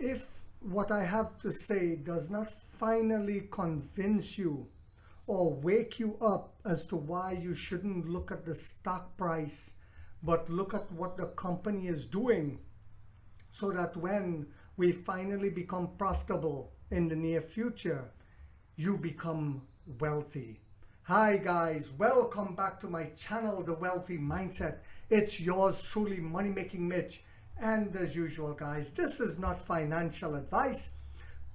If what I have to say does not finally convince you or wake you up as to why you shouldn't look at the stock price, but look at what the company is doing, so that when we finally become profitable in the near future, you become wealthy. Hi guys, welcome back to my channel, The Wealthy Mindset. It's yours truly, Money Making Mitch. And as usual guys, this is not financial advice.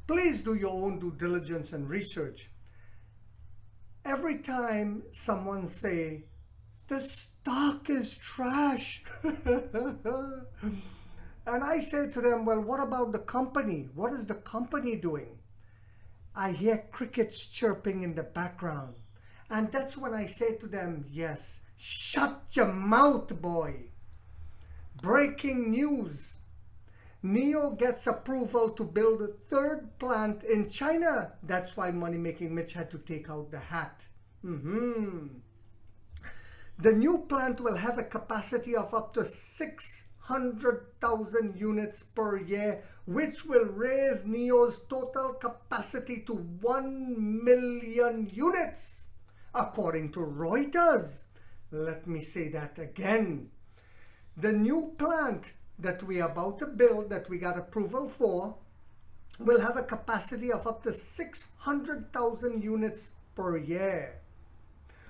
Please do your own due diligence and research. Every time someone say, the stock is trash, and I say to them, well, what about the company? What is the company doing? I hear crickets chirping in the background. And that's when I say to them, yes, shut your mouth, boy. Breaking news. NIO gets approval to build a third plant in China. That's why Money Making Mitch had to take out the hat. The new plant will have a capacity of up to 600,000 units per year, which will raise NIO's total capacity to 1 million units, according to Reuters. Let me say that again. The new plant that we are about to build, that we got approval for, will have a capacity of up to 600,000 units per year,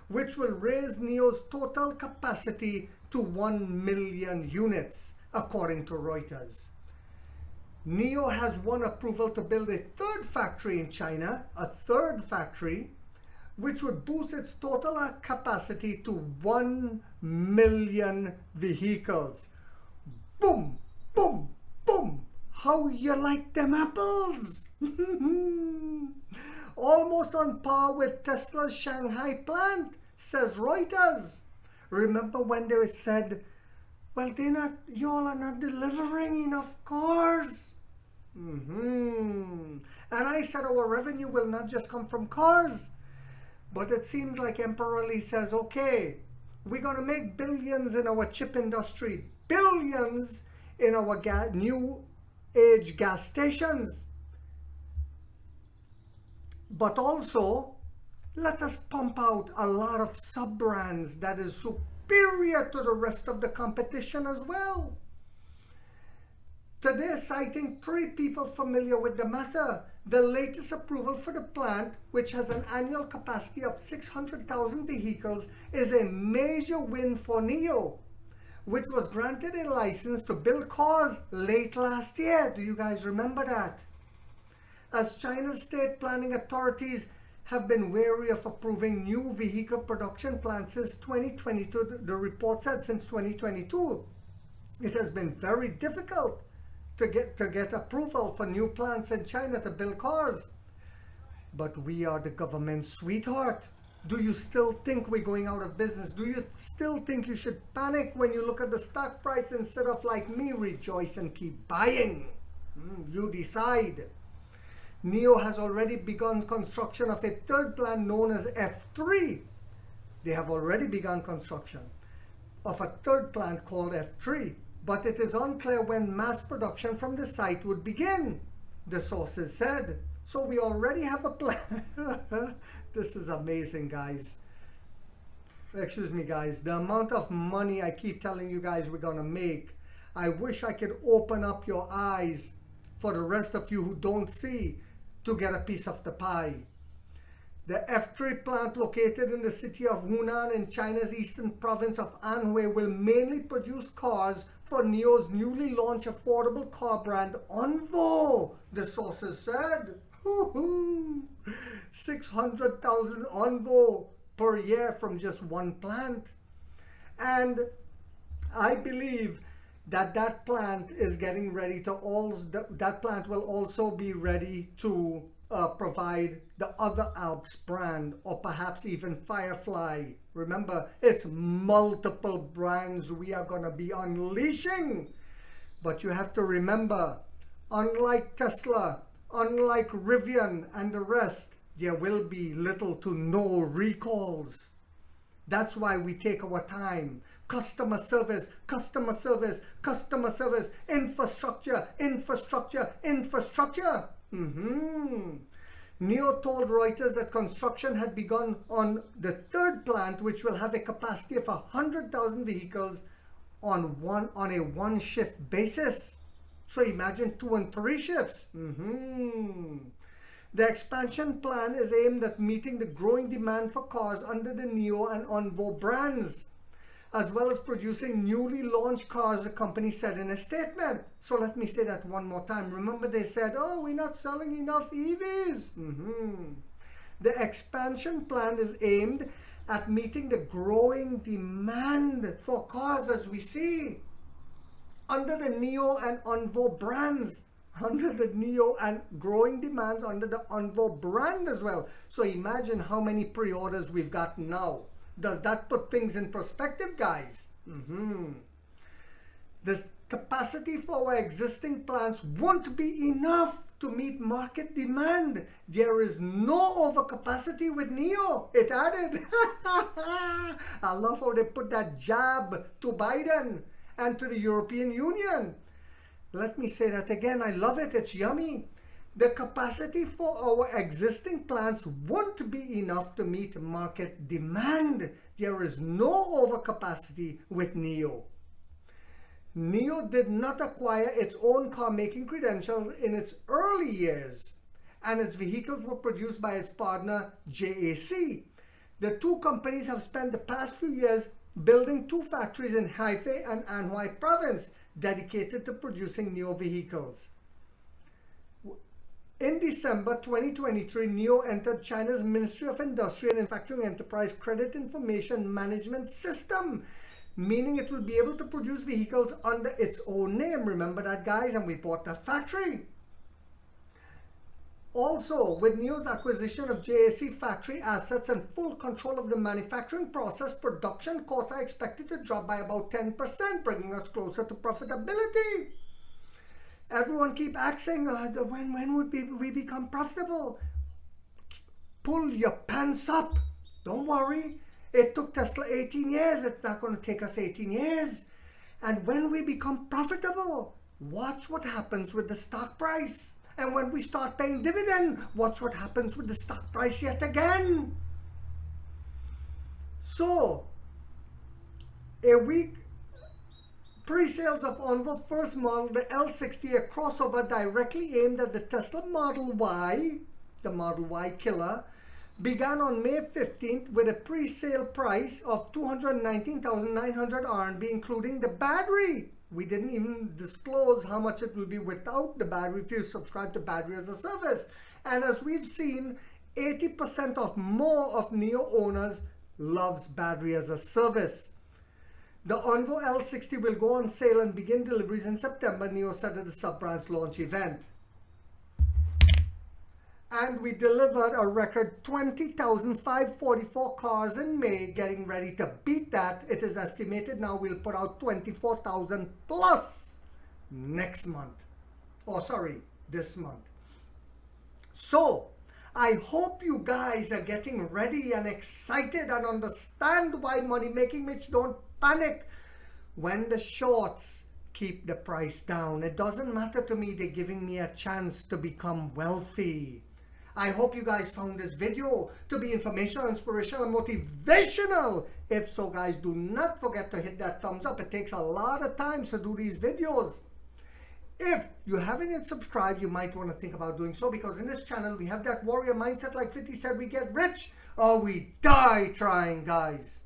which will raise NIO's total capacity to 1 million units, according to Reuters. NIO has won approval to build a third factory in China, which would boost its total capacity to 1 million vehicles. Boom, boom, boom. How you like them apples? Almost on par with Tesla's Shanghai plant, says Reuters. Remember when they said, well, y'all are not delivering enough cars. And I said our revenue will not just come from cars. But it seems like Emperor Lee says, okay, we're going to make billions in our chip industry, billions in our new age gas stations. But also, let us pump out a lot of sub-brands that is superior to the rest of the competition as well. Today, citing 3 people familiar with the matter, the latest approval for the plant, which has an annual capacity of 600,000 vehicles, is a major win for NIO, which was granted a license to build cars late last year. Do you guys remember that? As China's state planning authorities have been wary of approving new vehicle production plants since 2022, the report said since 2022, it has been very difficult to get approval for new plants in China to build cars. But we are the government's sweetheart. Do you still think we're going out of business? Do you still think you should panic when you look at the stock price instead of, like me, rejoice and keep buying? You decide. NIO has already begun construction of a third plant known as F3. They have already begun construction of a third plant called F3. But it is unclear when mass production from the site would begin, the sources said. So we already have a plan. This is amazing, guys. Excuse me, guys. The amount of money I keep telling you guys we're going to make, I wish I could open up your eyes for the rest of you who don't see to get a piece of the pie. The F3 plant, located in the city of Hunan in China's eastern province of Anhui, will mainly produce cars for NIO's newly launched affordable car brand Onvo, the sources said. 600,000 Onvo per year from just one plant. And I believe that plant is getting ready to that plant will also be ready to provide the other Alps brand, or perhaps even Firefly. Remember, it's multiple brands we are going to be unleashing. But you have to remember, unlike Tesla, unlike Rivian and the rest, there will be little to no recalls. That's why we take our time. customer service, customer service, customer service, infrastructure, infrastructure, infrastructure. NIO told Reuters that construction had begun on the third plant, which will have a capacity of 100,000 vehicles on a one-shift basis. So imagine 2 and 3 shifts. The expansion plan is aimed at meeting the growing demand for cars under the NIO and Onvo brands, as well as producing newly launched cars, the company said in a statement. So let me say that one more time. Remember they said, oh, we're not selling enough EVs. The expansion plan is aimed at meeting the growing demand for cars, as we see, under the NIO and Onvo brands. Under the NIO and growing demands under the Onvo brand as well. So imagine how many pre-orders we've got now. Does that put things in perspective, guys? The capacity for our existing plants won't be enough to meet market demand. There is no overcapacity with NIO, it added. I love how they put that jab to Biden and to the European Union. Let me say that again. I love it. It's yummy. The capacity for our existing plants won't be enough to meet market demand. There is no overcapacity with NIO. NIO did not acquire its own car making credentials in its early years, and its vehicles were produced by its partner JAC. The two companies have spent the past few years building 2 factories in Hefei and Anhui province dedicated to producing NIO vehicles. In December 2023, NIO entered China's Ministry of Industry and Manufacturing Enterprise Credit Information Management System, meaning it will be able to produce vehicles under its own name. Remember that, guys? And we bought that factory. Also, with NIO's acquisition of JAC factory assets and full control of the manufacturing process, production costs are expected to drop by about 10%, bringing us closer to profitability. Everyone keep asking, when would we become profitable? Pull your pants up. Don't worry. It took Tesla 18 years. It's not going to take us 18 years. And when we become profitable, watch what happens with the stock price. And when we start paying dividend, watch what happens with the stock price yet again. So, a week pre-sales of Onvo first model, the L60, a crossover directly aimed at the Tesla Model Y, the Model Y killer, began on May 15th with a pre-sale price of 219,900 RMB, including the battery. We didn't even disclose how much it will be without the battery if you subscribe to Battery as a Service. And as we've seen, 80% of more of NIO owners loves Battery as a Service. The Onvo L60 will go on sale and begin deliveries in September, NIO said at the sub-brand's launch event. And we delivered a record 20,544 cars in May, getting ready to beat that. It is estimated now we'll put out 24,000 plus next month. Oh, sorry, this month. So, I hope you guys are getting ready and excited and understand why money making Mitch don't panic when the shorts keep the price down. It doesn't matter to me. They're giving me a chance to become wealthy. I hope you guys found this video to be informational, inspirational, and motivational. If so, guys, do not forget to hit that thumbs up. It takes a lot of time to do these videos. If you haven't yet subscribed, you might want to think about doing so, because in this channel, we have that warrior mindset like 50 said, we get rich or we die trying, guys.